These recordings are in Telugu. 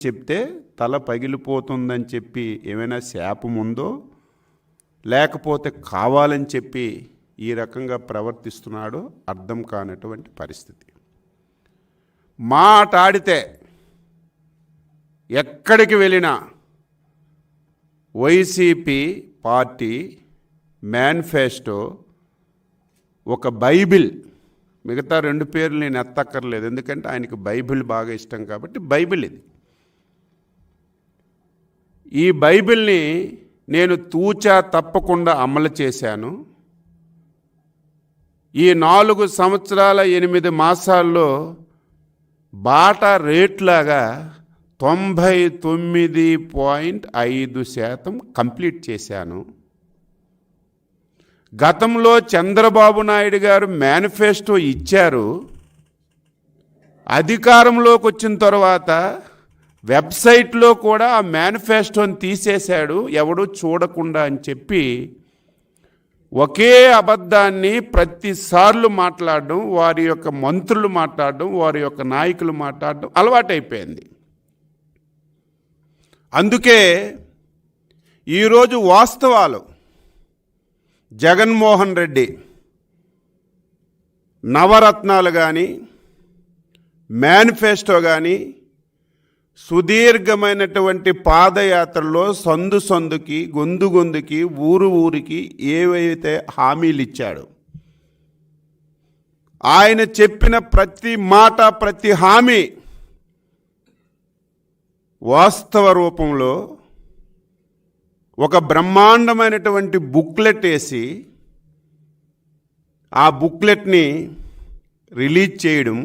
చెప్తే తల పగిలిపోతుందని చెప్పి ఏమైనా శాపం ఉందో, లేకపోతే కావాలని చెప్పి ఈ రకంగా ప్రవర్తిస్తున్నాడో అర్థం కానటువంటి పరిస్థితి. మాట ఆడితే ఎక్కడికి వెళ్ళినా వైసీపీ పార్టీ మేనిఫెస్టో ఒక బైబిల్, మిగతా రెండు పేర్లు నేను ఎత్తక్కర్లేదు, ఎందుకంటే ఆయనకి బైబిల్ బాగా ఇష్టం కాబట్టి బైబిల్ ఇది. ఈ బైబిల్ని నేను తూచా తప్పకుండా అమలు చేశాను. ఈ 4 సంవత్సరాల 8 మాసాల్లో బాటా రేట్లాగా 99.5% కంప్లీట్ చేశాను. గతంలో చంద్రబాబు నాయుడు గారు మేనిఫెస్టో ఇచ్చారు, అధికారంలోకి వచ్చిన తర్వాత వెబ్సైట్లో కూడా ఆ మేనిఫెస్టోని తీసేశాడు, ఎవడూ చూడకుండా అని చెప్పి ఒకే అబద్ధాన్ని ప్రతిసార్లు మాట్లాడడం, వారి యొక్క మంత్రులు మాట్లాడడం, వారి యొక్క నాయకులు మాట్లాడడం అలవాటైపోయింది. అందుకే ఈరోజు వాస్తవాలు జగన్మోహన్ రెడ్డి నవరత్నాలు కానీ, మేనిఫెస్టో కానీ, సుదీర్ఘమైనటువంటి పాదయాత్రలో సందు సందుకి, గొంతు గొంతుకి, ఊరు ఊరికి ఏవైతే హామీలు ఇచ్చాడు, ఆయన చెప్పిన ప్రతి మాట, ప్రతి హామీ వాస్తవ రూపంలో ఒక బ్రహ్మాండమైనటువంటి బుక్లెట్ వేసి ఆ బుక్లెట్ని రిలీజ్ చేయడం,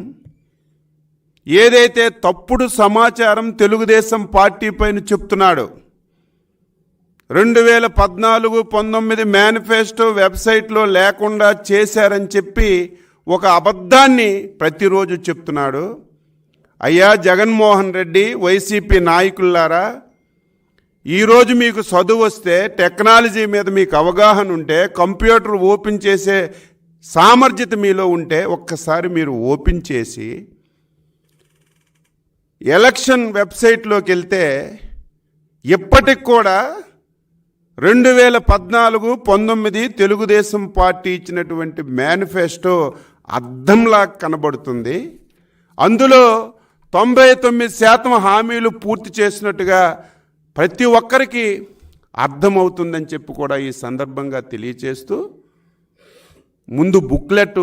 ఏదైతే తప్పుడు సమాచారం తెలుగుదేశం పార్టీ పైన చెప్తున్నాడు, 2014-19 మేనిఫెస్టో వెబ్సైట్లో లేకుండా చేశారని చెప్పి ఒక అబద్ధాన్ని ప్రతిరోజు చెప్తున్నాడు. అయ్యా జగన్మోహన్ రెడ్డి, వైసీపీ నాయకులారా, ఈరోజు మీకు చదువు వస్తే, టెక్నాలజీ మీద మీకు అవగాహన ఉంటే, కంప్యూటర్ ఓపెన్ చేసే సామర్థ్యత మీలో ఉంటే ఒక్కసారి మీరు ఓపెన్ చేసి ఎలక్షన్ వెబ్సైట్లోకి వెళ్తే ఇప్పటికి కూడా 2014-19 తెలుగుదేశం పార్టీ ఇచ్చినటువంటి మేనిఫెస్టో అద్దంలా కనబడుతుంది. అందులో 99% హామీలు పూర్తి చేసినట్టుగా ప్రతి ఒక్కరికి అర్థమవుతుందని చెప్పి కూడా ఈ సందర్భంగా తెలియచేస్తూ ముందు బుక్లెట్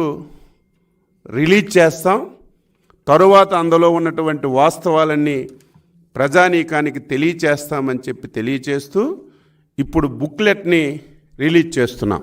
రిలీజ్ చేస్తాం, తరువాత అందులో ఉన్నటువంటి వాస్తవాలన్నీ ప్రజానీకానికి తెలియచేస్తామని చెప్పి తెలియచేస్తూ ఇప్పుడు బుక్లెట్ని రిలీజ్ చేస్తున్నాం.